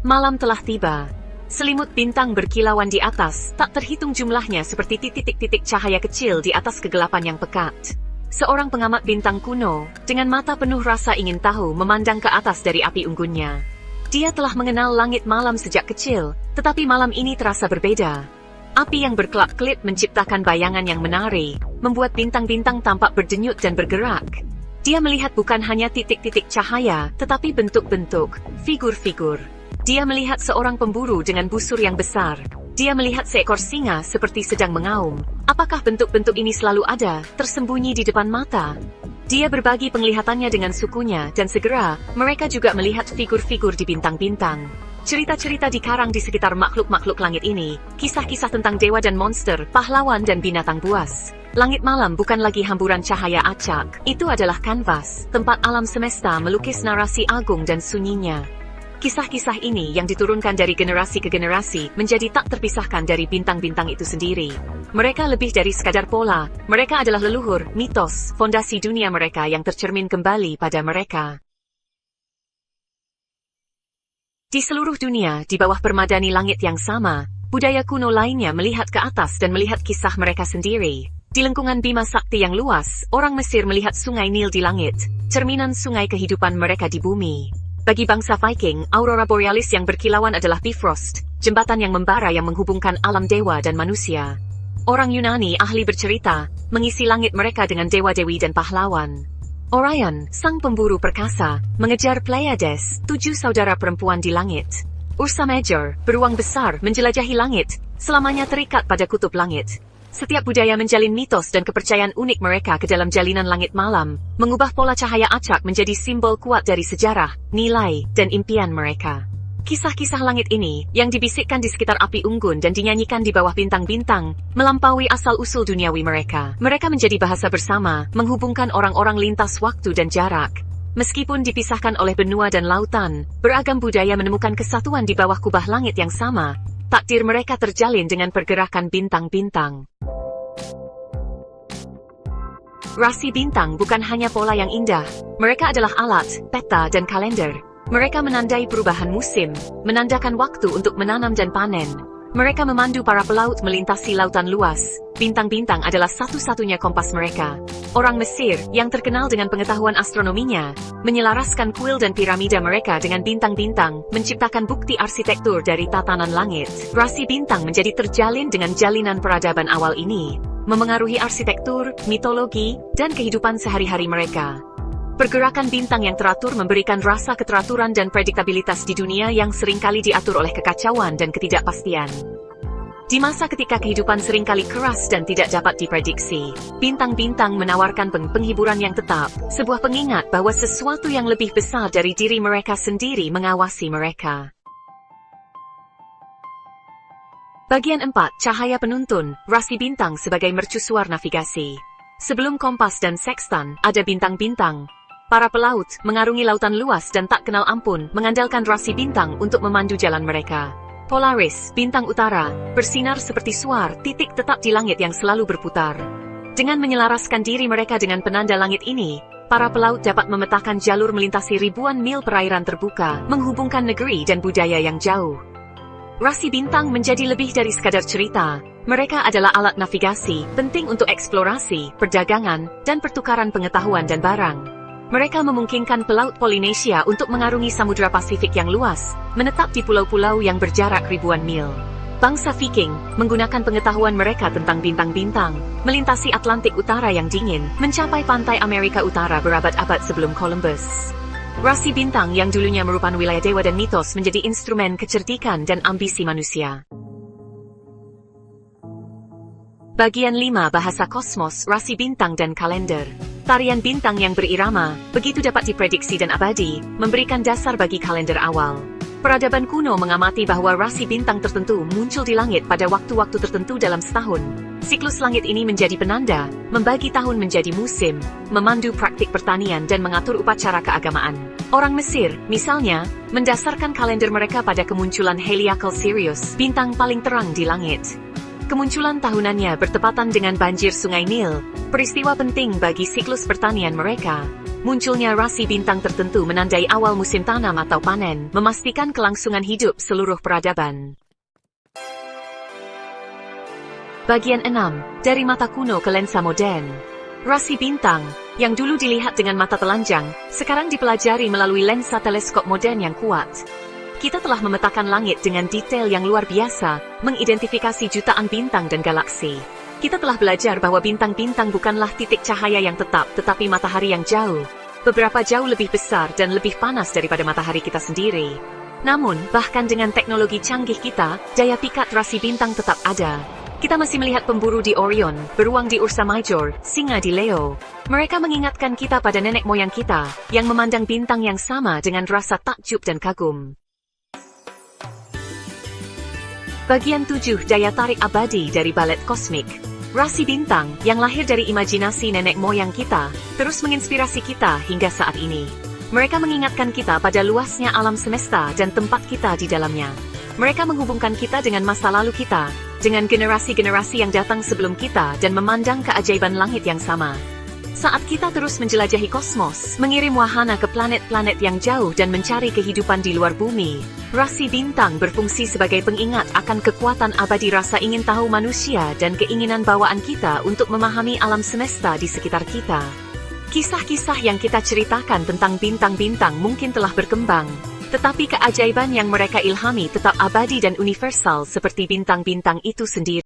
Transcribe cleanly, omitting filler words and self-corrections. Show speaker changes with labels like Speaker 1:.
Speaker 1: Malam telah tiba. Selimut bintang berkilauan di atas, tak terhitung jumlahnya seperti titik-titik cahaya kecil di atas kegelapan yang pekat. Seorang pengamat bintang kuno, dengan mata penuh rasa ingin tahu memandang ke atas dari api unggunnya. Dia telah mengenal langit malam sejak kecil, tetapi malam ini terasa berbeda. Api yang berkelap-kelip menciptakan bayangan yang menarik, membuat bintang-bintang tampak berdenyut dan bergerak. Dia melihat bukan hanya titik-titik cahaya, tetapi bentuk-bentuk, figur-figur. Dia melihat seorang pemburu dengan busur yang besar. Dia melihat seekor singa seperti sedang mengaum. Apakah bentuk-bentuk ini selalu ada, tersembunyi di depan mata? Dia berbagi penglihatannya dengan sukunya, dan segera, mereka juga melihat figur-figur di bintang-bintang. Cerita-cerita dikarang di sekitar makhluk-makhluk langit ini, kisah-kisah tentang dewa dan monster, pahlawan dan binatang buas. Langit malam bukan lagi hamburan cahaya acak, itu adalah kanvas, tempat alam semesta melukis narasi agung dan sunyinya. Kisah-kisah ini yang diturunkan dari generasi ke generasi menjadi tak terpisahkan dari bintang-bintang itu sendiri. Mereka lebih dari sekadar pola, mereka adalah leluhur, mitos, fondasi dunia mereka yang tercermin kembali pada mereka. Di seluruh dunia, di bawah permadani langit yang sama, budaya kuno lainnya melihat ke atas dan melihat kisah mereka sendiri. Di lengkungan Bima Sakti yang luas, orang Mesir melihat sungai Nil di langit, cerminan sungai kehidupan mereka di bumi. Bagi bangsa Viking, aurora borealis yang berkilauan adalah Bifrost, jembatan yang membara yang menghubungkan alam dewa dan manusia. Orang Yunani ahli bercerita, mengisi langit mereka dengan dewa-dewi dan pahlawan. Orion, sang pemburu perkasa, mengejar Pleiades, 7 saudara perempuan di langit. Ursa Major, beruang besar, menjelajahi langit, selamanya terikat pada kutub langit. Setiap budaya menjalin mitos dan kepercayaan unik mereka ke dalam jalinan langit malam, mengubah pola cahaya acak menjadi simbol kuat dari sejarah, nilai, dan impian mereka. Kisah-kisah langit ini, yang dibisikkan di sekitar api unggun dan dinyanyikan di bawah bintang-bintang, melampaui asal-usul duniawi mereka. Mereka menjadi bahasa bersama, menghubungkan orang-orang lintas waktu dan jarak. Meskipun dipisahkan oleh benua dan lautan, beragam budaya menemukan kesatuan di bawah kubah langit yang sama. Takdir mereka terjalin dengan pergerakan bintang-bintang. Rasi bintang bukan hanya pola yang indah, mereka adalah alat, peta dan kalender. Mereka menandai perubahan musim, menandakan waktu untuk menanam dan panen. Mereka memandu para pelaut melintasi lautan luas. Bintang-bintang adalah satu-satunya kompas mereka. Orang Mesir, yang terkenal dengan pengetahuan astronominya, menyelaraskan kuil dan piramida mereka dengan bintang-bintang, menciptakan bukti arsitektur dari tatanan langit. Rasi bintang menjadi terjalin dengan jalinan peradaban awal ini, memengaruhi arsitektur, mitologi, dan kehidupan sehari-hari mereka. Pergerakan bintang yang teratur memberikan rasa keteraturan dan prediktabilitas di dunia yang seringkali diatur oleh kekacauan dan ketidakpastian. Di masa ketika kehidupan seringkali keras dan tidak dapat diprediksi, bintang-bintang menawarkan penghiburan yang tetap, sebuah pengingat bahwa sesuatu yang lebih besar dari diri mereka sendiri mengawasi mereka. Bagian 4, Cahaya Penuntun, Rasi Bintang sebagai mercusuar navigasi. Sebelum kompas dan sextan, ada bintang-bintang. Para pelaut, mengarungi lautan luas dan tak kenal ampun, mengandalkan rasi bintang untuk memandu jalan mereka. Polaris, bintang utara, bersinar seperti suar, titik tetap di langit yang selalu berputar. Dengan menyelaraskan diri mereka dengan penanda langit ini, para pelaut dapat memetakan jalur melintasi ribuan mil perairan terbuka, menghubungkan negeri dan budaya yang jauh. Rasi bintang menjadi lebih dari sekadar cerita. Mereka adalah alat navigasi, penting untuk eksplorasi, perdagangan, dan pertukaran pengetahuan dan barang. Mereka memungkinkan pelaut Polinesia untuk mengarungi Samudra Pasifik yang luas, menetap di pulau-pulau yang berjarak ribuan mil. Bangsa Viking, menggunakan pengetahuan mereka tentang bintang-bintang, melintasi Atlantik Utara yang dingin, mencapai pantai Amerika Utara berabad-abad sebelum Columbus. Rasi bintang yang dulunya merupakan wilayah dewa dan mitos menjadi instrumen kecerdikan dan ambisi manusia. Bagian 5, Bahasa Kosmos, Rasi Bintang dan Kalender. Tarian bintang yang berirama, begitu dapat diprediksi dan abadi, memberikan dasar bagi kalender awal. Peradaban kuno mengamati bahwa rasi bintang tertentu muncul di langit pada waktu-waktu tertentu dalam setahun. Siklus langit ini menjadi penanda, membagi tahun menjadi musim, memandu praktik pertanian dan mengatur upacara keagamaan. Orang Mesir, misalnya, mendasarkan kalender mereka pada kemunculan Heliacal Sirius, bintang paling terang di langit. Kemunculan tahunannya bertepatan dengan banjir Sungai Nil, peristiwa penting bagi siklus pertanian mereka. Munculnya rasi bintang tertentu menandai awal musim tanam atau panen, memastikan kelangsungan hidup seluruh peradaban. Bagian 6. Dari mata kuno ke lensa modern. Rasi bintang, yang dulu dilihat dengan mata telanjang, sekarang dipelajari melalui lensa teleskop modern yang kuat. Kita telah memetakan langit dengan detail yang luar biasa, mengidentifikasi jutaan bintang dan galaksi. Kita telah belajar bahwa bintang-bintang bukanlah titik cahaya yang tetap, tetapi matahari yang jauh. Beberapa jauh lebih besar dan lebih panas daripada matahari kita sendiri. Namun, bahkan dengan teknologi canggih kita, daya pikat rasi bintang tetap ada. Kita masih melihat pemburu di Orion, beruang di Ursa Major, singa di Leo. Mereka mengingatkan kita pada nenek moyang kita, yang memandang bintang yang sama dengan rasa takjub dan kagum. Bagian 7. Daya tarik abadi dari balet kosmik. Rasi bintang, yang lahir dari imajinasi nenek moyang kita, terus menginspirasi kita hingga saat ini. Mereka mengingatkan kita pada luasnya alam semesta dan tempat kita di dalamnya. Mereka menghubungkan kita dengan masa lalu kita, dengan generasi-generasi yang datang sebelum kita dan memandang keajaiban langit yang sama. Saat kita terus menjelajahi kosmos, mengirim wahana ke planet-planet yang jauh dan mencari kehidupan di luar bumi, rasi bintang berfungsi sebagai pengingat akan kekuatan abadi rasa ingin tahu manusia dan keinginan bawaan kita untuk memahami alam semesta di sekitar kita. Kisah-kisah yang kita ceritakan tentang bintang-bintang mungkin telah berkembang, tetapi keajaiban yang mereka ilhami tetap abadi dan universal seperti bintang-bintang itu sendiri.